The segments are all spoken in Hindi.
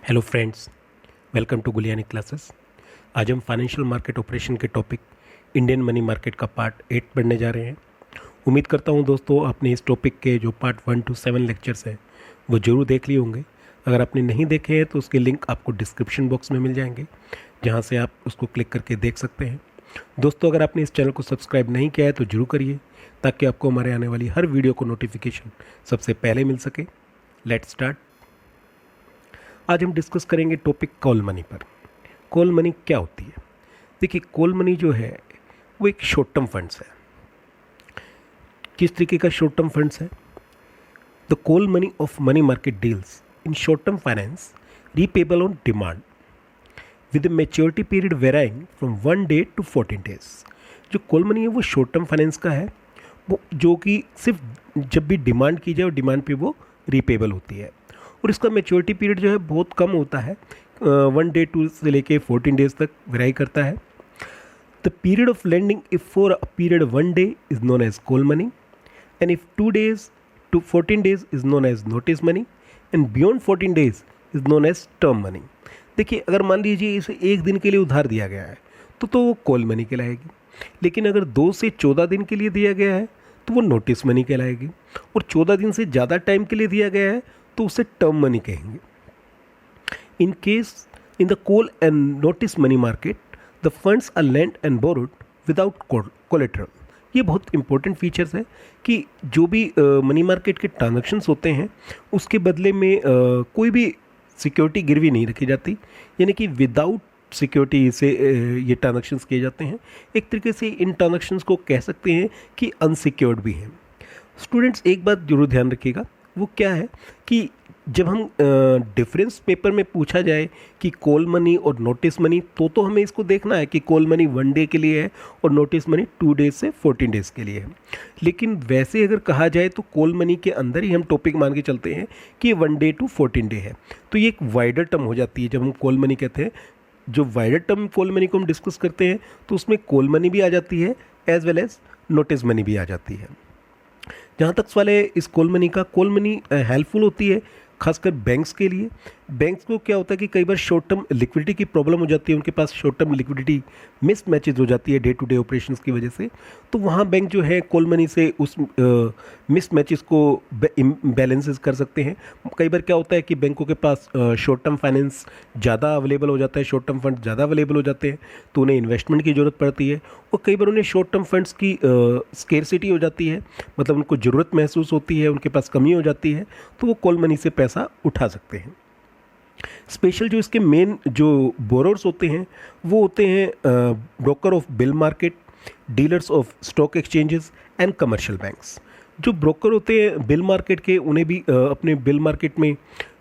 Hello friends, welcome to Guliyani classes. आज हम फाइनेंशियल मार्केट ऑपरेशन के टॉपिक इंडियन मनी मार्केट का पार्ट 8 पढ़ने जा रहे हैं। उम्मीद करता हूं दोस्तों आपने इस टॉपिक के जो पार्ट 1 to 7 लेक्चर्स हैं वो ज़रूर देख लिए होंगे। अगर आपने नहीं देखे हैं तो उसके लिंक आपको डिस्क्रिप्शन बॉक्स में मिल जाएंगे, जहां से आप उसको क्लिक करके देख सकते हैं। दोस्तों, अगर आपने इस चैनल को सब्सक्राइब नहीं किया है तो ज़रूर करिए, ताकि आपको हमारे आने वाली हर वीडियो को नोटिफिकेशन सबसे पहले मिल सके। Let's start. आज हम डिस्कस करेंगे टॉपिक कॉल मनी पर। कॉल मनी क्या होती है? देखिए, कॉल मनी जो है वो एक शॉर्ट टर्म फंड्स है। किस तरीके का शॉर्ट टर्म फंड्स है? The call money of money market deals in short term finance repayable on demand with A maturity period varying from 1 day to 14 days. जो कॉल मनी है वो शॉर्ट टर्म फाइनेंस का है, वो जो कि सिर्फ जब भी डिमांड की जाए और डिमांड पे वो रीपेबल होती है। और इसका मेच्योरिटी पीरियड जो है बहुत कम होता है, 1 डे टू से लेके 14 डेज तक वेराई करता है। The period of lending if for a period 1 day is known as call money, and if 2 days to 14 days is known as notice money, and beyond 14 days is known as term money. देखिए, अगर मान लीजिए इसे एक दिन के लिए उधार दिया गया है तो वो कॉल मनी कहलाएगी, लेकिन अगर 2 से 14 दिन के लिए दिया गया है तो वो नोटिस मनी कहलाएगी, और 14 दिन से ज़्यादा टाइम के लिए दिया गया है तो उसे टर्म मनी कहेंगे। In case in the call and notice money market the funds are lent and borrowed without collateral. ये बहुत इंपॉर्टेंट फीचर्स है कि जो भी मनी मार्केट के ट्रांजैक्शंस होते हैं उसके बदले में कोई भी सिक्योरिटी गिरवी नहीं रखी जाती, यानी कि विदाउट सिक्योरिटी से ये ट्रांजैक्शंस किए जाते हैं। एक तरीके से इन ट्रांजैक्शंस को कह सकते हैं कि अनसिक्योर्ड भी हैं। स्टूडेंट्स, एक बात जरूर ध्यान रखिएगा, वो क्या है कि जब हम डिफरेंस पेपर में पूछा जाए कि कॉल मनी और नोटिस मनी, तो हमें इसको देखना है कि कॉल मनी 1 डे के लिए है और नोटिस मनी 2 days से 14 days के लिए है। लेकिन वैसे अगर कहा जाए तो कॉल मनी के अंदर ही हम टॉपिक मान के चलते हैं कि 1 डे to 14 day है, तो ये एक वाइडर टर्म हो जाती है। जब हम कॉल मनी कहते हैं, जो वाइडर टर्म कॉल मनी को हम डिस्कस करते हैं, तो उसमें कॉल मनी भी आ जाती है as well as notice money भी आ जाती है। जहाँ तक सवाल है इस कॉल मनी का, कॉल मनी हेल्पफुल होती है खासकर बैंक्स के लिए। बैंक्स को क्या होता है कि कई बार शॉर्ट टर्म लिक्विडिटी की प्रॉब्लम हो जाती है, उनके पास short term liquidity mismatches हो जाती है डे टू डे ऑपरेशंस की वजह से, तो वहाँ बैंक जो है कॉल मनी से उस मिस मैचेस को बैलेंसेस कर सकते हैं। कई बार क्या होता है कि बैंकों के पास शॉर्ट टर्म फाइनेंस ज़्यादा अवेलेबल हो जाता है, शॉर्ट टर्म फंड ज़्यादा अवेलेबल हो जाते हैं, तो उन्हें इन्वेस्टमेंट की ज़रूरत पड़ती है, और कई बार उन्हें शॉर्ट टर्म फंड्स की स्केर्सिटी हो जाती है, मतलब उनको ज़रूरत महसूस होती है, उनके पास कमी हो जाती है, तो वो कॉल मनी से पैसा उठा सकते हैं। स्पेशल जो इसके मेन जो बोरोर्स होते हैं वो होते हैं broker of bill market, dealers of stock exchanges and commercial banks. जो ब्रोकर होते हैं बिल मार्केट के, उन्हें भी अपने बिल मार्केट में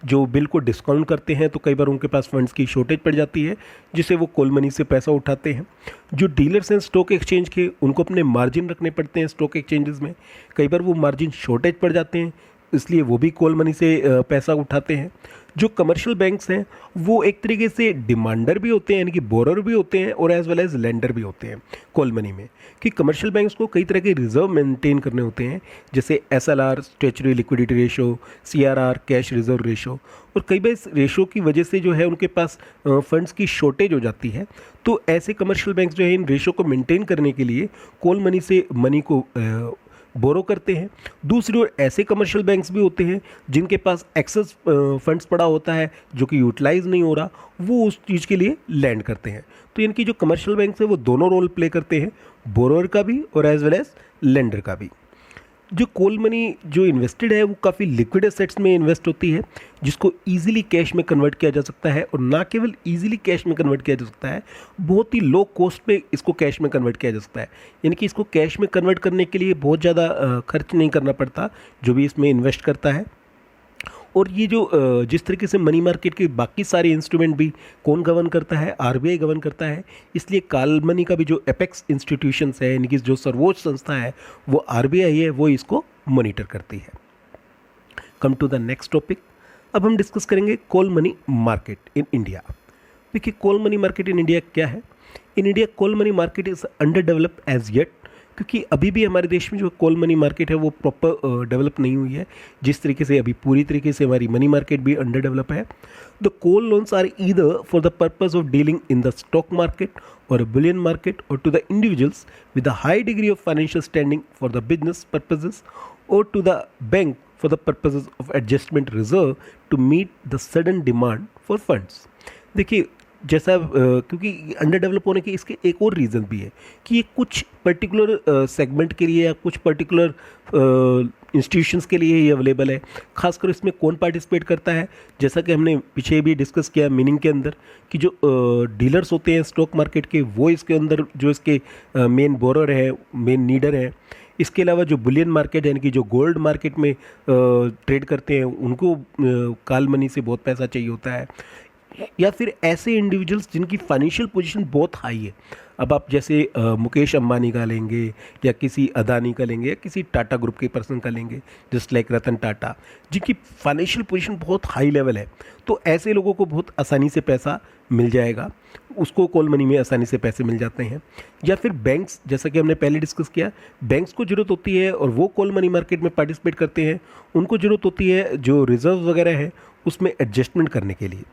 जो बिल को डिस्काउंट करते हैं, तो कई बार उनके पास फंड्स की शॉर्टेज पड़ जाती है, जिसे वो कॉल मनी से पैसा उठाते हैं। जो डीलर्स हैं स्टॉक एक्सचेंज के, उनको अपने मार्जिन रखने पड़ते हैं स्टॉक एक्सचेंजेस में, कई बार वो मार्जिन शॉर्टेज पड़ जाते हैं, इसलिए वो भी कॉल मनी से पैसा उठाते हैं। जो कमर्शियल बैंक्स हैं वो एक तरीके से डिमांडर भी होते हैं, यानी कि बोरर भी होते हैं, और एज वेल एज लेंडर भी होते हैं कॉल मनी में, कि कमर्शियल बैंक्स को कई तरह के रिजर्व मेंटेन करने होते हैं, जैसे SLR statutory liquidity ratio, CRR cash reserve ratio, और कई बार इस रेशो की वजह से जो है उनके पास फंड्स की शॉर्टेज हो जाती है, तो ऐसे कमर्शियल बैंक्स जो है इन रेशो को मेंटेन करने के लिए कॉल मनी से मनी को बोरो करते हैं। दूसरी ओर ऐसे कमर्शियल बैंक्स भी होते हैं जिनके पास एक्सेस फंड्स पड़ा होता है जो कि यूटिलाइज नहीं हो रहा, वो उस चीज़ के लिए लैंड करते हैं। तो इनकी जो कमर्शियल बैंक्स है वो दोनों रोल प्ले करते हैं, बोरोअर का भी और एज वेल एज लेंडर का भी। जो कॉल मनी जो इन्वेस्टेड है वो काफ़ी लिक्विड एसेट्स में इन्वेस्ट होती है, जिसको इजीली कैश में कन्वर्ट किया जा सकता है, और ना केवल इजीली कैश में कन्वर्ट किया जा सकता है, बहुत ही लो कॉस्ट पे इसको कैश में कन्वर्ट किया जा सकता है। यानी कि इसको कैश में कन्वर्ट करने के लिए बहुत ज़्यादा खर्च नहीं करना पड़ता जो भी इसमें इन्वेस्ट करता है। और ये जो जिस तरीके से मनी मार्केट के बाकी सारे इंस्ट्रूमेंट भी कौन गवर्न करता है, RBI गवर्न करता है, इसलिए कॉल मनी का भी जो एपेक्स इंस्टीट्यूशंस है, यानी कि जो सर्वोच्च संस्था है वो RBI है, वो इसको मॉनिटर करती है। Come to the next topic. अब हम डिस्कस करेंगे call money market in India. देखिए, call money market in India क्या है? In India call money market is underdeveloped as yet क्योंकि अभी भी हमारे देश में जो कॉल मनी मार्केट है वो प्रॉपर डेवलप नहीं हुई है, जिस तरीके से अभी पूरी तरीके से हमारी मनी मार्केट भी अंडर डेवलप है। The call loans are either for the purpose of dealing in the stock market or a bullion market, or to the individuals with a high degree of financial standing for the business purposes, or to the bank for the purposes of adjustment reserve to meet the sudden demand for funds। देखिए जैसा क्योंकि अंडर डेवलप होने के इसके एक और रीज़न भी है कि ये कुछ पर्टिकुलर सेगमेंट के लिए या कुछ पर्टिकुलर इंस्टीट्यूशंस के लिए ही अवेलेबल है। खासकर इसमें कौन पार्टिसिपेट करता है, जैसा कि हमने पीछे भी डिस्कस किया मीनिंग के अंदर कि जो डीलर्स होते हैं स्टॉक मार्केट के वो इसके अंदर जो इसके मेन बोरर है, मेन नीडर है। इसके अलावा जो बुलियन मार्केट यानी कि जो गोल्ड मार्केट में ट्रेड करते हैं उनको कॉल मनी से बहुत पैसा चाहिए होता है, या फिर ऐसे इंडिविजुअल्स जिनकी फाइनेंशियल पोजीशन बहुत हाई है। अब आप जैसे मुकेश अंबानी का लेंगे या किसी अदानी का लेंगे या किसी टाटा ग्रुप के पर्सन का लेंगे, जस्ट लाइक रतन टाटा, जिनकी फाइनेंशियल पोजीशन बहुत हाई लेवल है, तो ऐसे लोगों को बहुत आसानी से पैसा मिल जाएगा, उसको कॉल मनी में आसानी से पैसे मिल जाते हैं। या फिर बैंक्स, जैसा कि हमने पहले डिस्कस किया, बैंक्स को ज़रूरत होती है और वो कॉल मनी मार्केट में पार्टिसिपेट करते हैं, उनको ज़रूरत होती है जो रिजर्व वगैरह है उसमें एडजस्टमेंट करने के लिए।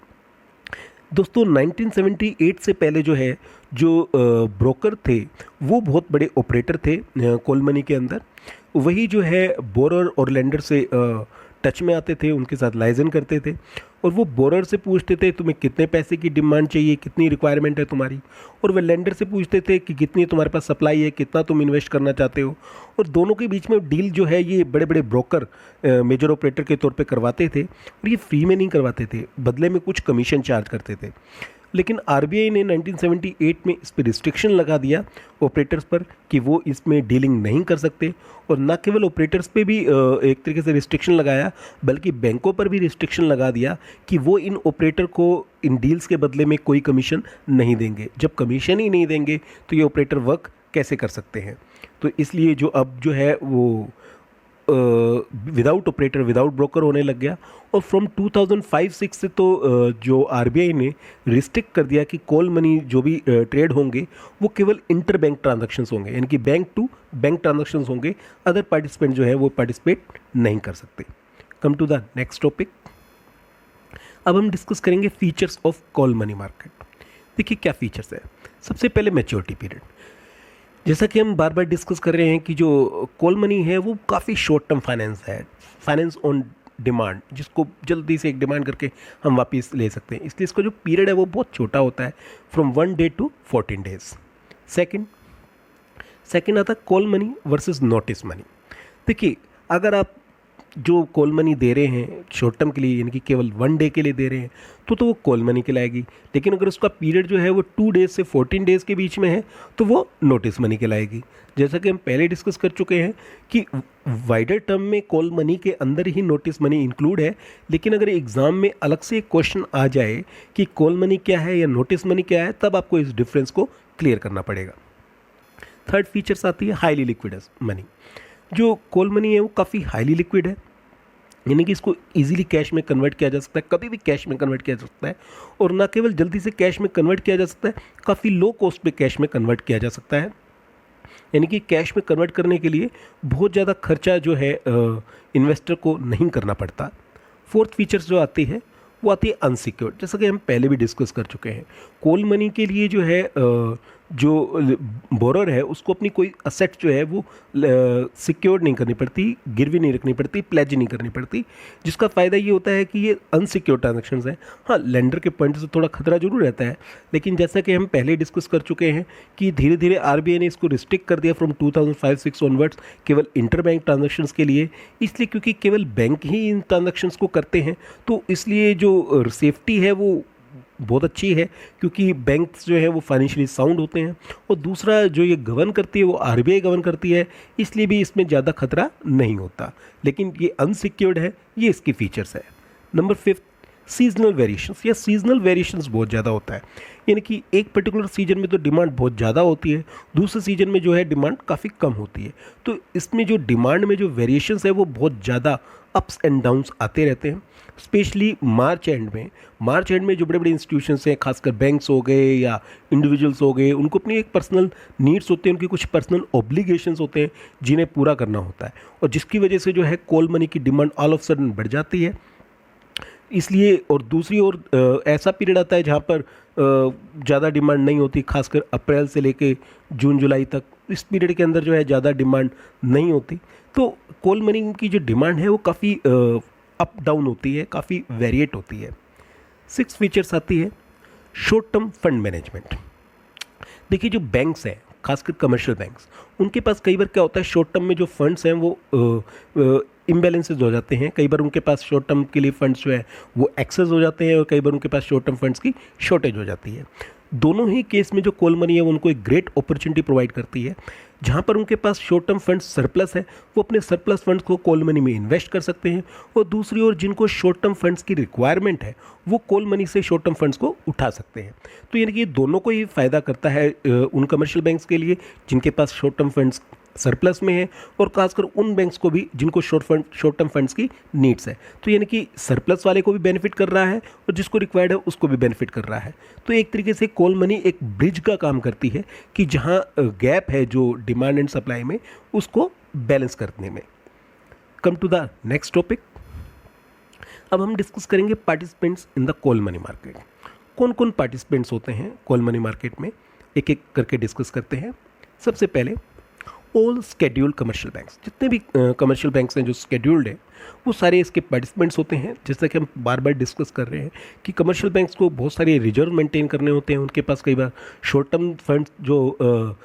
दोस्तों 1978 से पहले जो है जो ब्रोकर थे वो बहुत बड़े ऑपरेटर थे कॉल मनी के अंदर, वही जो है बोरर और लेंडर से टच में आते थे, उनके साथ लाइजन करते थे और वो बोरर से पूछते थे तुम्हें कितने पैसे की डिमांड चाहिए, कितनी रिक्वायरमेंट है तुम्हारी, और वह लेंडर से पूछते थे कि कितनी तुम्हारे पास सप्लाई है, कितना तुम इन्वेस्ट करना चाहते हो। और दोनों के बीच में डील जो है ये बड़े बड़े ब्रोकर मेजर ऑपरेटर के तौर पे करवाते थे, और ये फ्री में नहीं करवाते थे, बदले में कुछ कमीशन चार्ज करते थे। लेकिन आरबीआई ने 1978 में इस पर रिस्ट्रिक्शन लगा दिया ऑपरेटर्स पर कि वो इसमें डीलिंग नहीं कर सकते, और न केवल ऑपरेटर्स पे भी एक तरीके से रिस्ट्रिक्शन लगाया, बल्कि बैंकों पर भी रिस्ट्रिक्शन लगा दिया कि वो इन ऑपरेटर को इन डील्स के बदले में कोई कमीशन नहीं देंगे। जब कमीशन ही नहीं देंगे तो ये ऑपरेटर वर्क कैसे कर सकते हैं। तो इसलिए जो अब जो है वो विदाउट ऑपरेटर विदाउट ब्रोकर होने लग गया। और फ्रॉम 2005-06 से तो जो आरबीआई ने रिस्ट्रिक्ट कर दिया कि कॉल मनी जो भी ट्रेड होंगे वो केवल इंटर बैंक ट्रांजैक्शंस होंगे, यानी कि बैंक टू बैंक ट्रांजैक्शंस होंगे, अदर पार्टिसिपेंट जो है वो पार्टिसिपेट नहीं कर सकते। Come to the next topic. अब हम डिस्कस करेंगे features of call money market. देखिए क्या फीचर्स है। सबसे पहले मैच्योरिटी पीरियड। जैसा कि हम बार बार डिस्कस कर रहे हैं कि जो कॉल मनी है वो काफ़ी शॉर्ट टर्म फाइनेंस है, फाइनेंस ऑन डिमांड, जिसको जल्दी से एक डिमांड करके हम वापस ले सकते हैं, इसलिए इसका जो पीरियड है वो बहुत छोटा होता है, from 1 day to 14 days. Second आता है call money versus notice money. देखिए अगर आप जो कॉल मनी दे रहे हैं शॉर्ट टर्म के लिए, यानी कि केवल 1 डे के लिए दे रहे हैं, तो वो कॉल मनी कहलाएगी। लेकिन अगर उसका पीरियड जो है वो 2 डेज से 14 डेज के बीच में है तो वो नोटिस मनी कहलाएगी। जैसा कि हम पहले डिस्कस कर चुके हैं कि वाइडर टर्म में कॉल मनी के अंदर ही नोटिस मनी इंक्लूड है, लेकिन अगर एग्ज़ाम में अलग से एक क्वेश्चन आ जाए कि कॉल मनी क्या है या नोटिस मनी क्या है, तब आपको इस डिफरेंस को क्लियर करना पड़ेगा। थर्ड फीचर्स आती है हाईली लिक्विड मनी। जो कॉल मनी है वो काफ़ी हाईली लिक्विड है, यानी कि इसको इजीली कैश में कन्वर्ट किया जा सकता है, कभी भी कैश में कन्वर्ट किया जा सकता है, और ना केवल जल्दी से कैश में कन्वर्ट किया जा सकता है, काफ़ी लो कॉस्ट पे कैश में कन्वर्ट किया जा सकता है। यानी कि कैश में कन्वर्ट करने के लिए बहुत ज़्यादा खर्चा जो है इन्वेस्टर को नहीं करना पड़ता। फोर्थ फीचर्स जो आती है वो आती है अनसिक्योर्ड। जैसा कि हम पहले भी डिस्कस कर चुके हैं, कॉल मनी के लिए जो है जो बोरर है उसको अपनी कोई असेट जो है वो सिक्योर नहीं करनी पड़ती, गिरवी नहीं रखनी पड़ती, प्लेज नहीं करनी पड़ती, जिसका फ़ायदा ये होता है कि ये अनसिक्योर ट्रांजैक्शंस हैं। हाँ, लेंडर के पॉइंट से थोड़ा खतरा जरूर रहता है, लेकिन जैसा कि हम पहले डिस्कस कर चुके हैं कि धीरे धीरे आरबीआई ने इसको रिस्ट्रिक्ट कर दिया फ्रॉम 2005-06 ऑनवर्ड्स केवल इंटर बैंक ट्रांजैक्शंस के लिए, इसलिए क्योंकि केवल बैंक ही इन ट्रांजैक्शंस को करते हैं, तो इसलिए जो सेफ्टी है वो बहुत अच्छी है, क्योंकि बैंक्स जो है वो फाइनेंशियली साउंड होते हैं, और दूसरा जो ये गवर्न करती है वो आरबीआई गवर्न करती है, इसलिए भी इसमें ज़्यादा खतरा नहीं होता। लेकिन ये अनसिक्योर्ड है, ये इसकी फीचर्स है। नंबर 5, सीजनल वेरिएशंस, या सीजनल वेरिएशंस बहुत ज़्यादा होता है, यानी कि एक पर्टिकुलर सीजन में तो डिमांड बहुत ज़्यादा होती है, दूसरे सीजन में जो है डिमांड काफ़ी कम होती है। तो इसमें जो डिमांड में जो वेरिएशंस है वो बहुत ज़्यादा अप्स एंड डाउन्स आते रहते हैं। स्पेशली मार्च एंड में जो बड़े बड़े इंस्टीट्यूशंस हैं, खासकर बैंक्स हो गए या इंडिविजुअल्स हो गए, उनको अपनी एक पर्सनल नीड्स होते हैं, उनकी कुछ पर्सनल ऑब्लिगेशंस होते हैं जिन्हें पूरा करना होता है, और जिसकी वजह से जो है कॉल मनी की डिमांड ऑल ऑफ सडन बढ़ जाती है। इसलिए, और दूसरी ओर ऐसा पीरियड आता है जहाँ पर ज़्यादा डिमांड नहीं होती, खासकर अप्रैल से लेके जून जुलाई तक। इस पीरियड के अंदर जो है ज़्यादा डिमांड नहीं होती, तो कॉल मनी की जो डिमांड है वो काफ़ी अप डाउन होती है, काफ़ी वेरिएट होती है। 6 फीचर्स आती है शॉर्ट टर्म फंड मैनेजमेंट। देखिए, जो बैंक्स हैं, खासकर कमर्शियल बैंक्स, उनके पास कई बार क्या होता है, शॉर्ट टर्म में जो फंड्स हैं वो इम्बैलेंसेज हो जाते हैं। कई बार उनके पास शॉर्ट टर्म के लिए फंड्स जो है वो एक्सेस हो जाते हैं, और कई बार उनके पास शॉर्ट टर्म फंड्स की शॉर्टेज हो जाती है। दोनों ही केस में जो कॉल मनी है वो उनको एक ग्रेट अपॉर्चुनिटी प्रोवाइड करती है। जहाँ पर उनके पास शॉर्ट टर्म फंड्स सरप्लस है, वो अपने सरप्लस फंड्स को कॉल मनी में इन्वेस्ट कर सकते हैं, और दूसरी ओर जिनको शॉर्ट टर्म फंड्स की रिक्वायरमेंट है वो कॉल मनी से शॉर्ट टर्म फंड्स को उठा सकते हैं। तो यानी कि ये दोनों को ही फ़ायदा करता है, उन कमर्शियल बैंक्स के लिए जिनके पास शॉर्ट टर्म फंड्स सरप्लस में है, और खासकर उन बैंक्स को भी जिनको शॉर्ट टर्म फंड्स की नीड्स है। तो यानी कि सरप्लस वाले को भी बेनिफिट कर रहा है, और जिसको रिक्वायर्ड है उसको भी बेनिफिट कर रहा है। तो एक तरीके से कॉल मनी एक ब्रिज का काम करती है कि जहां गैप है जो डिमांड एंड सप्लाई में, उसको बैलेंस करने में। Come to the next topic. अब हम डिस्कस करेंगे participants in the call money market. कौन कौन पार्टिसिपेंट्स होते हैं कॉल मनी मार्केट में, एक एक करके डिस्कस करते हैं। सबसे पहले ऑल स्केड्यूल्ड कमर्शियल बैंक्स, जितने भी कमर्शियल बैंक्स हैं जो स्केड्यूल्ड हैं, वो सारे इसके पार्टिसिपेंट्स होते हैं। जैसा कि हम बार बार डिस्कस कर रहे हैं कि कमर्शियल बैंक्स को बहुत सारे रिजर्व मेंटेन करने होते हैं, उनके पास कई बार शॉर्ट टर्म फंड्स जो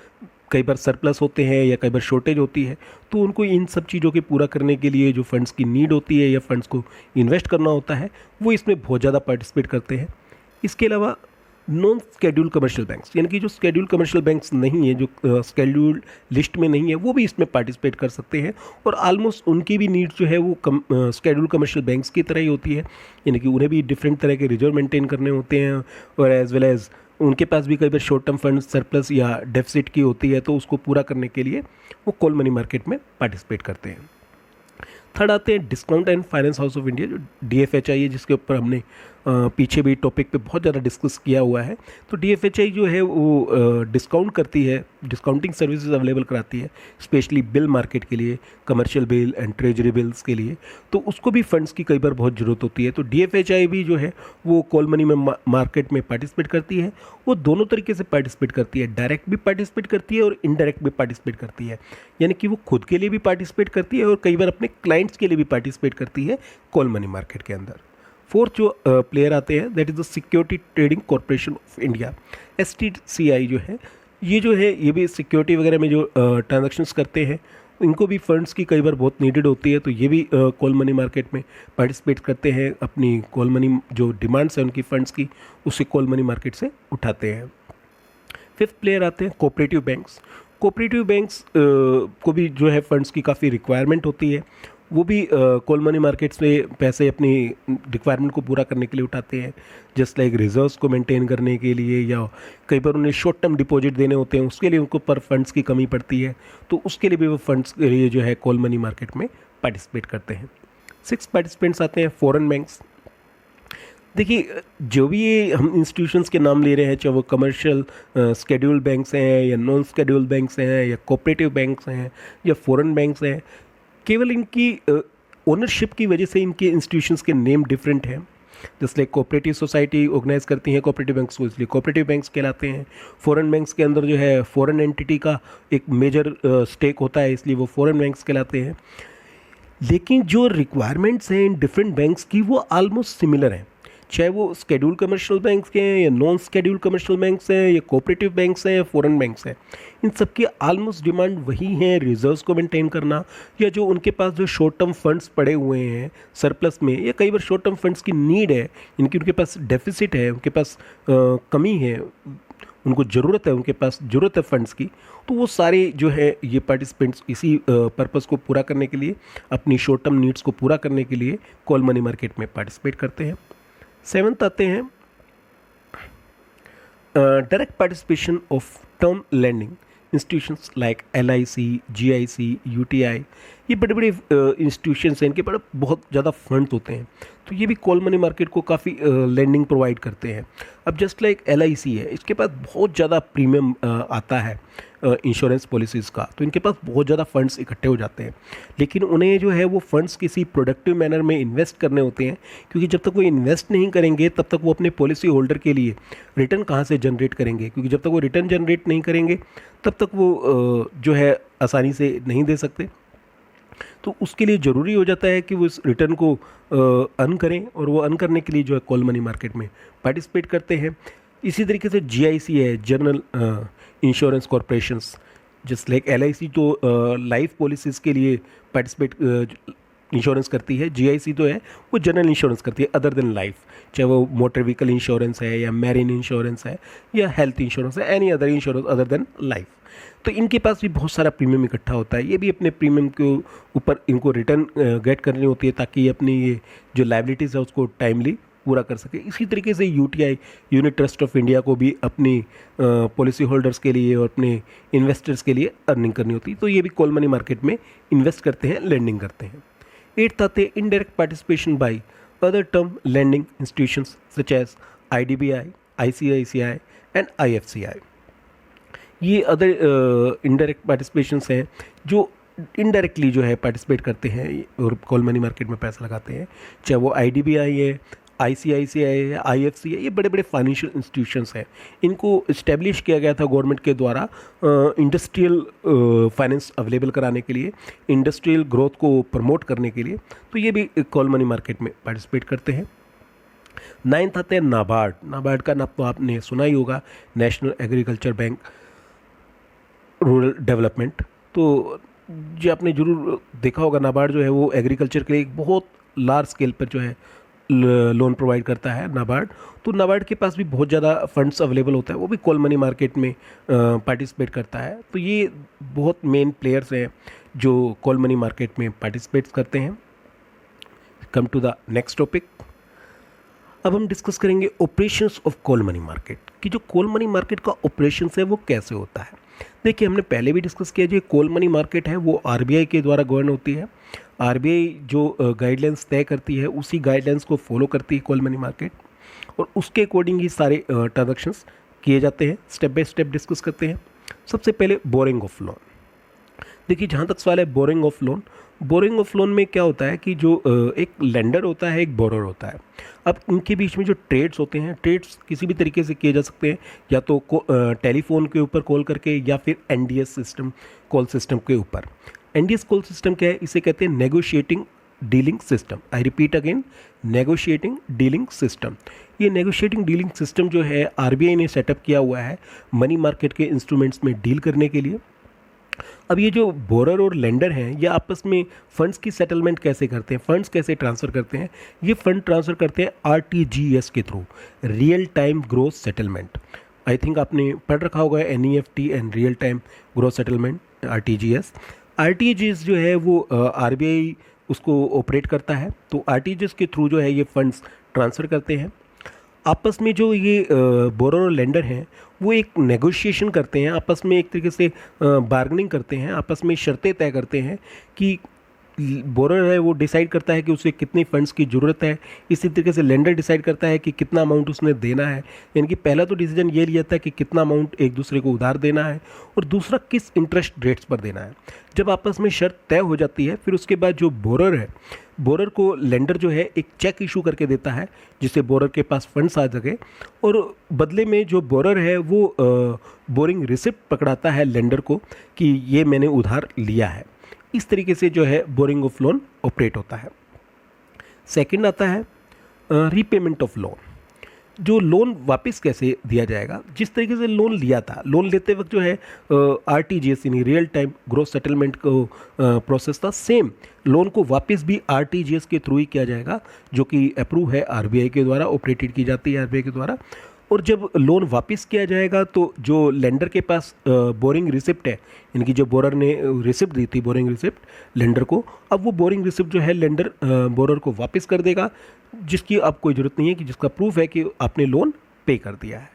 कई बार सरप्लस होते हैं या कई बार शॉर्टेज होती है, तो उनको इन सब चीज़ों के पूरा करने के लिए जो फंड्स की नीड होती है या फंड्स को इन्वेस्ट करना होता है, वो इसमें बहुत ज़्यादा पार्टिसिपेट करते हैं। इसके अलावा नॉन स्केड्यूल कमर्शियल बैंक्स, यानी कि जो स्केड्यूल कमर्शियल बैंक्स नहीं है, जो स्केड्यूल लिस्ट में नहीं है, वो भी इसमें पार्टिसिपेट कर सकते हैं, और आलमोस्ट उनकी भी नीड्स जो है वो स्केड्यूल कमर्शियल बैंक्स की तरह ही होती है, यानी कि उन्हें भी डिफरेंट तरह के रिजर्व मेंटेन करने होते हैं, और एज वेल एज उनके पास भी कई बार शॉर्ट टर्म फंड सरप्लस या डेफिसिट की होती है, तो उसको पूरा करने के लिए वो कॉल मनी मार्केट में पार्टिसिपेट करते हैं। थर्ड आते हैं discount and finance house of India, जो DFHI है, जिसके ऊपर हमने पीछे भी टॉपिक पे बहुत ज़्यादा डिस्कस किया हुआ है। तो DFHI जो है वो डिस्काउंट करती है, डिस्काउंटिंग सर्विसेज अवेलेबल कराती है, स्पेशली बिल मार्केट के लिए, commercial bill and treasury bills के लिए। तो उसको भी फंड्स की कई बार बहुत ज़रूरत होती है। तो DFHI भी जो है वो कॉल मनी में मार्केट में पार्टिसिपेट करती है। वो दोनों तरीके से पार्टिसिपेट करती है, डायरेक्ट भी पार्टिसिपेट करती है और इनडायरेक्ट भी पार्टिसिपेट करती है, यानी कि वो खुद के लिए भी पार्टिसिपेट करती है और कई बार अपने क्लाइंट्स के लिए भी पार्टिसिपेट करती है कॉल मनी मार्केट के अंदर। फोर्थ जो प्लेयर आते हैं, that is the security trading corporation of India, STCI जो है, ये भी सिक्योरिटी वगैरह में जो ट्रांजैक्शंस करते हैं, इनको भी फंड्स की कई बार बहुत नीडेड होती है, तो ये भी कॉल मनी मार्केट में पार्टिसिपेट करते हैं, अपनी कॉल मनी जो डिमांड्स है उनकी फंड्स की, उसे कॉल मनी मार्केट से उठाते हैं। फिफ्थ प्लेयर आते हैं कोऑपरेटिव बैंक्स। कोऑपरेटिव बैंक्स को भी जो है फंड्स की काफ़ी रिक्वायरमेंट होती है, वो भी कॉल मनी मार्केट्स में पैसे अपनी रिक्वायरमेंट को पूरा करने के लिए उठाते हैं, जस्ट लाइक रिजर्व्स को मेंटेन करने के लिए, या कई बार उन्हें शॉर्ट टर्म डिपॉजिट देने होते हैं, उसके लिए उनको पर फंड्स की कमी पड़ती है, तो उसके लिए भी वो फंड्स के लिए जो है कॉल मनी मार्केट में पार्टिसिपेट करते हैं। 6 पार्टिसिपेंट्स आते हैं फॉरेन बैंक्स। देखिए, जो भी ये हम इंस्टीट्यूशंस के नाम ले रहे हैं, चाहे वो कमर्शियल स्केड्यूल्ड बैंक्स हैं या नॉन स्केड्यूल्ड बैंक्स हैं या कोऑपरेटिव बैंक्स हैं या फॉरेन बैंक्स हैं, केवल इनकी ओनरशिप की वजह से इनके इंस्टीट्यूशंस के नेम डिफरेंट हैं। जैसे कोऑपरेटिव सोसाइटी ऑर्गेनाइज करती हैं कोऑपरेटिव बैंक्स को, इसलिए कोऑपरेटिव बैंक्स कहलाते हैं। फॉरेन बैंक्स के अंदर जो है फॉरेन एंटिटी का एक मेजर स्टेक होता है, इसलिए वो फॉरेन बैंक्स कहलाते हैं। लेकिन जो रिक्वायरमेंट्स हैं इन डिफरेंट बैंक्स की वो ऑलमोस्ट सिमिलर हैं, चाहे वो स्केड्यूल कमर्शियल बैंक्स के हैं या नॉन स्केड्यूल कमर्शियल बैंक्स हैं या कोऑपरेटिव बैंक्स हैं या फॉरेन बैंक्स हैं, इन सब की ऑलमोस्ट डिमांड वही है, रिजर्व्स को मेंटेन करना, या जो उनके पास जो शॉर्ट टर्म फंड्स पड़े हुए हैं सरप्लस में, या कई बार शॉर्ट टर्म फंड्स की नीड है, इनकी उनके पास डेफिसिट है, उनके पास कमी है, उनको ज़रूरत है, उनके पास ज़रूरत है फंड्स की, तो वो सारे जो है ये पार्टिसिपेंट्स इसी पर्पस को पूरा करने के लिए, अपनी शॉर्ट टर्म नीड्स को पूरा करने के लिए कॉल मनी मार्केट में पार्टिसिपेट करते हैं। सेवन्थ आते हैं direct participation of term lending institutions like LIC, GIC, UTI, ये बड़े बड़े इंस्टीट्यूशंस हैं, इनके पास बहुत ज़्यादा फंड्स होते हैं, तो ये भी कॉल मनी मार्केट को काफ़ी लैंडिंग प्रोवाइड करते हैं। अब जस्ट लाइक LIC है, इसके पास बहुत ज़्यादा प्रीमियम आता है इंश्योरेंस पॉलिसीज़ का, तो इनके पास बहुत ज़्यादा फंड्स इकट्ठे हो जाते हैं, लेकिन उन्हें जो है वो फंड्स किसी प्रोडक्टिव मैनर में इन्वेस्ट करने होते हैं, क्योंकि जब तक वो इन्वेस्ट नहीं करेंगे तब तक वो अपने पॉलिसी होल्डर के लिए रिटर्न कहाँ से जनरेट करेंगे, क्योंकि जब तक वो रिटर्न जनरेट नहीं करेंगे तब तक वो जो है आसानी से नहीं दे सकते। तो उसके लिए ज़रूरी हो जाता है कि वो इस रिटर्न को अर्न करें, और वो अर्न करने के लिए जो है कॉल मनी मार्केट में पार्टिसिपेट करते हैं। इसी तरीके से GIC है, general insurance corporations, just like LIC तो लाइफ पॉलिसीज़ के लिए पार्टिसिपेट इंश्योरेंस करती है, GIC तो है वो जनरल इंश्योरेंस करती है अदर देन लाइफ, चाहे वो मोटर व्हीकल इंश्योरेंस है या मैरिन इंश्योरेंस है या हेल्थ इंश्योरेंस है, any other insurance other than life. तो इनके पास भी बहुत सारा प्रीमियम इकट्ठा होता है, ये भी अपने प्रीमियम के ऊपर इनको रिटर्न गेट करनी होती है, ताकि ये अपनी ये जो लायबिलिटीज़ है उसको टाइमली पूरा कर सके। इसी तरीके से UTI, unit trust of India, को भी अपनी पॉलिसी होल्डर्स के लिए और अपने इन्वेस्टर्स के लिए अर्निंग करनी होती है, तो ये भी कॉल मनी मार्केट में इन्वेस्ट करते हैं, लेंडिंग करते हैं। 8th आते हैं indirect participation by other term lending institutions such as IDBI, ICICI and IFCI। ये अदर इनडायरेक्ट पार्टिसिपेशंस हैं जो इनडायरेक्टली जो है पार्टिसिपेट करते हैं और कॉल मनी मार्केट में पैसा लगाते हैं, चाहे वो IDBI है, ICICI है, IFC है, ये बड़े बड़े फाइनेंशियल इंस्टीट्यूशंस हैं। इनको इस्टेब्लिश किया गया था गवर्नमेंट के द्वारा इंडस्ट्रियल फाइनेंस अवेलेबल कराने के लिए, इंडस्ट्रियल ग्रोथ को प्रमोट करने के लिए, तो ये भी कॉल मनी मार्केट में पार्टिसिपेट करते हैं। 9th आते हैं नाबार्ड। नाबार्ड का नाम तो आपने सुना ही होगा, national agriculture bank rural development. तो जो आपने जरूर देखा होगा, नाबार्ड जो है वो एग्रीकल्चर के लिए एक बहुत लार्ज स्केल पर जो है लोन प्रोवाइड करता है नाबार्ड। तो नाबार्ड के पास भी बहुत ज़्यादा फंड्स अवेलेबल होता है, वो भी कॉल मनी मार्केट में पार्टिसिपेट करता है। तो ये बहुत मेन प्लेयर्स हैं जो कॉल मनी मार्केट में पार्टिसिपेट करते हैं। Come to the next topic. अब हम डिस्कस करेंगे operations of call money market, कि जो कॉल मनी मार्केट का ऑपरेशंस है वो कैसे होता है। देखिए, हमने पहले भी डिस्कस किया, जो कॉल मनी मार्केट है वो RBI के द्वारा गवर्न होती है। RBI जो गाइडलाइंस तय करती है उसी गाइडलाइंस को फॉलो करती है कॉल मनी मार्केट, और उसके अकॉर्डिंग ही सारे ट्रांजेक्शन्स किए जाते हैं। स्टेप बाय स्टेप डिस्कस करते हैं। सबसे पहले बोरिंग ऑफ लोन। देखिए, जहाँ तक सवाल है borrowing of loan, borrowing of loan में क्या होता है कि जो एक लेंडर होता है, एक बोरर होता है। अब इनके बीच में जो ट्रेड्स होते हैं, ट्रेड्स किसी भी तरीके से किए जा सकते हैं, या तो टेलीफोन के ऊपर कॉल करके, या फिर NDS सिस्टम, कॉल सिस्टम के ऊपर। NDS कॉल सिस्टम क्या है? इसे कहते हैं negotiating dealing system. I repeat again, negotiating dealing system. ये नेगोशिएटिंग डीलिंग सिस्टम जो है RBI ने सेटअप किया हुआ है मनी मार्केट के इंस्ट्रूमेंट्स में डील करने के लिए। अब ये जो बोरर और लेंडर हैं, ये आपस में फंड्स की सेटलमेंट कैसे करते हैं, फंड्स कैसे ट्रांसफ़र करते हैं? ये फंड ट्रांसफ़र करते हैं RTGS के through, real time growth settlement. I think आपने पढ़ रखा होगा NEFT and real time growth settlement, RTGS। RTGS जो है वो RBI उसको ऑपरेट करता है, तो RTGS के थ्रू जो है ये फंड्स ट्रांसफ़र करते हैं। आपस में जो ये बोरर और लेंडर हैं वो एक नेगोशिएशन करते हैं, आपस में एक तरीके से बार्गेनिंग करते हैं, आपस में शर्तें तय करते हैं कि बोरर है वो डिसाइड करता है कि उसे कितनी फंड्स की ज़रूरत है, इसी तरीके से लेंडर डिसाइड करता है कि कितना अमाउंट उसने देना है। यानी कि पहला तो डिसीजन ये लिया था कि कितना अमाउंट एक दूसरे को उधार देना है, और दूसरा किस इंटरेस्ट रेट्स पर देना है। जब आपस में शर्त तय हो जाती है, फिर उसके बाद जो बोरर है, बोरर को लेंडर जो है एक चेक इशू करके देता है, जिससे बोरर के पास फंड्स आ सके, और बदले में जो बोरर है वो बोरिंग रिसिप्ट पकड़ाता है लेंडर को कि ये मैंने उधार लिया है। इस तरीके से जो है बोरिंग ऑफ लोन ऑपरेट होता है। सेकंड आता है रीपेमेंट ऑफ लोन। जो लोन वापस कैसे दिया जाएगा, जिस तरीके से लोन लिया था, लोन लेते वक्त जो है RTGS यानी रियल टाइम ग्रोथ सेटलमेंट को प्रोसेस था, सेम लोन को वापस भी RTGS के थ्रू ही किया जाएगा, जो कि अप्रूव है RBI के द्वारा, ऑपरेटेड की जाती है RBI के द्वारा। और जब लोन वापस किया जाएगा तो जो लेंडर के पास बोरिंग रिसिप्ट है, इनकी जो बोरर ने रिसिप्ट दी थी, बोरिंग रिसिप्ट लेंडर को, अब वो बोरिंग रिसिप्ट जो है लेंडर बोरर को वापस कर देगा, जिसकी अब कोई ज़रूरत नहीं है, कि जिसका प्रूफ है कि आपने लोन पे कर दिया है।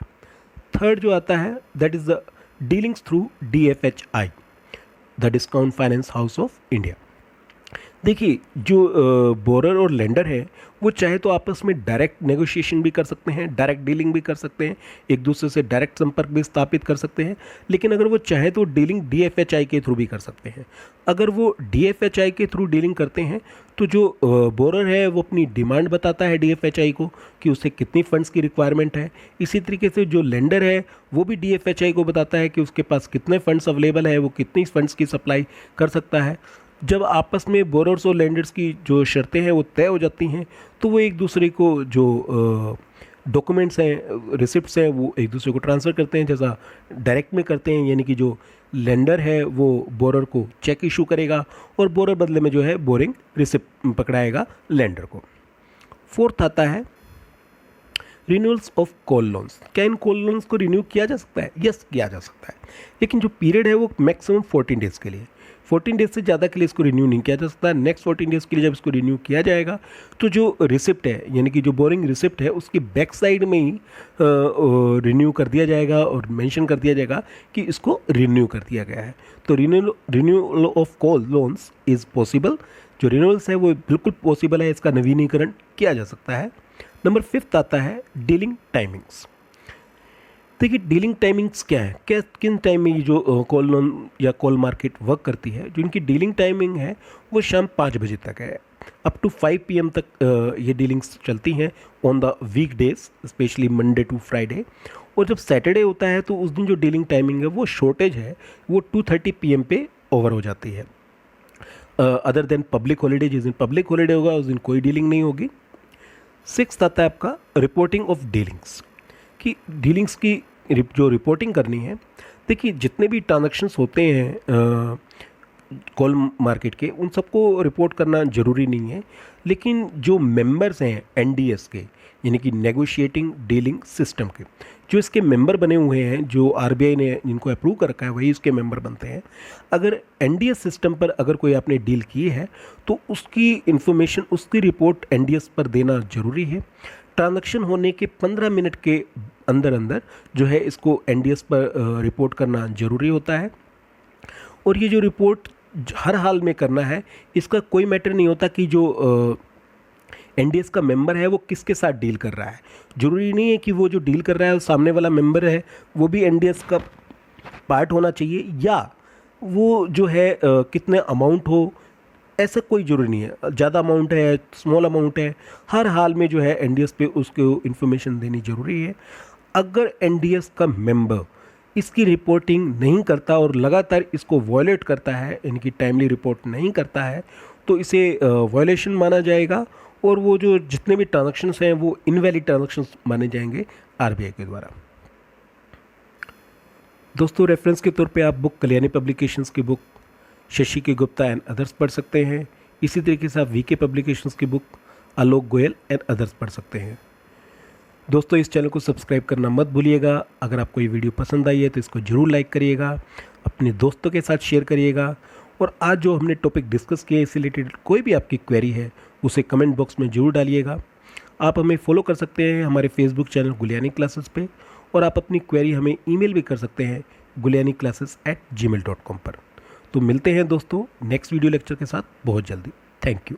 थर्ड जो आता है that is the dealings through DFHI, the discount finance house of India. देखिए, जो बोरर और लेंडर है वो चाहे तो आपस में डायरेक्ट नेगोशिएशन भी कर सकते हैं, डायरेक्ट डीलिंग भी कर सकते हैं, एक दूसरे से डायरेक्ट संपर्क भी स्थापित कर सकते हैं। लेकिन अगर वो चाहे तो डीलिंग DFHI के थ्रू भी कर सकते हैं। अगर वो DFHI के थ्रू डीलिंग करते हैं तो जो बोरर है वो अपनी डिमांड बताता है DFHI को कि उसे कितनी फंड्स की रिक्वायरमेंट है। इसी तरीके से जो लेंडर है वो भी DFHI को बताता है कि उसके पास कितने फंड्स अवेलेबल है, वो कितनी फंड्स की सप्लाई कर सकता है। जब आपस में बोरर्स और लेंडर्स की जो शर्तें हैं वो तय हो जाती हैं तो वो एक दूसरे को जो डॉक्यूमेंट्स हैं, रिसिप्ट्स हैं, वो एक दूसरे को ट्रांसफ़र करते हैं, जैसा डायरेक्ट में करते हैं। यानी कि जो लेंडर है वो बोरर को चेक इशू करेगा और बोरर बदले में जो है बोरिंग रिसिप्ट पकड़ाएगा लेंडर को। फोर्थ आता है रिन्यूअल्स ऑफ कॉल लोन्स। क्या इन कॉल लोन्स को रिन्यू किया जा सकता है? यस, किया जा सकता है, लेकिन जो पीरियड है वो मैक्सिमम 14 डेज़ के लिए। 14 डेज से ज़्यादा के लिए इसको रिन्यू नहीं किया जा सकता। नेक्स्ट 14 डेज़ के लिए जब इसको रिन्यू किया जाएगा तो जो रिसिप्ट है, यानी कि जो बोरिंग रिसिप्ट है, उसकी बैक साइड में ही रिन्यू कर दिया जाएगा और मेंशन कर दिया जाएगा कि इसको रिन्यू कर दिया गया है। तो renewal of call loans is possible. जो रिन्यूअल्स है वो बिल्कुल पॉसिबल है, इसका नवीनीकरण किया जा सकता है। नंबर 5 आता है डीलिंग टाइमिंग्स। देखिए, डीलिंग टाइमिंग्स क्या है, किन टाइम में ये जो कॉल लोन या कॉल मार्केट वर्क करती है। जो इनकी डीलिंग टाइमिंग है वो शाम 5 बजे तक है, अप टू 5 PM तक ये डीलिंग्स चलती हैं on the weekdays, specially Monday to Friday. और जब सैटरडे होता है तो उस दिन जो डीलिंग टाइमिंग है वो शॉर्टेज है, वो 2:30 PM पे ओवर हो जाती है। अदर देन पब्लिक हॉलीडे, जिस दिन पब्लिक हॉलीडे होगा उस दिन कोई डीलिंग नहीं होगी। 6 आता है आपका रिपोर्टिंग ऑफ डीलिंग्स, कि डीलिंग्स की जो रिपोर्टिंग करनी है। देखिए, जितने भी ट्रांजैक्शंस होते हैं कॉल मार्केट के, उन सबको रिपोर्ट करना ज़रूरी नहीं है, लेकिन जो मेंबर्स हैं NDS के, यानी कि नेगोशिएटिंग डीलिंग सिस्टम के, जो इसके मेंबर बने हुए हैं, जो RBI ने जिनको अप्रूव कर रखा है वही इसके मेंबर बनते हैं। अगर NDS सिस्टम पर अगर कोई आपने डील की है तो उसकी इंफॉर्मेशन, उसकी रिपोर्ट NDS पर देना ज़रूरी है। ट्रांजैक्शन होने के 15 मिनट के अंदर अंदर जो है इसको NDS पर रिपोर्ट करना ज़रूरी होता है। और ये जो रिपोर्ट हर हाल में करना है, इसका कोई मैटर नहीं होता कि जो NDS का मेंबर है वो किसके साथ डील कर रहा है। ज़रूरी नहीं है कि वो जो डील कर रहा है, सामने वाला मेंबर है वो भी NDS का पार्ट होना चाहिए, या वो जो है कितने अमाउंट हो, ऐसा कोई ज़रूरी नहीं है। ज़्यादा अमाउंट है, स्मॉल अमाउंट है, हर हाल में जो है NDS पे उसको इन्फॉर्मेशन देनी ज़रूरी है। अगर NDS का मेंबर इसकी रिपोर्टिंग नहीं करता और लगातार इसको वायलेट करता है, इनकी टाइमली रिपोर्ट नहीं करता है, तो इसे वायलेशन माना जाएगा और वो जो जितने भी ट्रांजैक्शंस हैं वो इनवैलिड ट्रांजैक्शंस माने जाएंगे RBI के द्वारा। दोस्तों, रेफरेंस के तौर पे आप बुक कल्याणी पब्लिकेशंस की बुक शशि के गुप्ता एंड अदर्स पढ़ सकते हैं। इसी तरीके से आप VK पब्लिकेशंस की book Alok Goyal and others पढ़ सकते हैं। दोस्तों, इस चैनल को सब्सक्राइब करना मत भूलिएगा। अगर आपको ये वीडियो पसंद आई है तो इसको ज़रूर लाइक करिएगा, अपने दोस्तों के साथ शेयर करिएगा। और आज जो हमने टॉपिक डिस्कस किया इससे रिलेटेड कोई भी आपकी क्वेरी है उसे कमेंट बॉक्स में ज़रूर डालिएगा। आप हमें फॉलो कर सकते हैं हमारे फेसबुक चैनल गुलियानी क्लासेस पे, और आप अपनी क्वेरी हमें ईमेल भी कर सकते हैं guliyaniclasses@gmail.com पर। तो मिलते हैं दोस्तों नेक्स्ट वीडियो लेक्चर के साथ बहुत जल्दी। Thank you.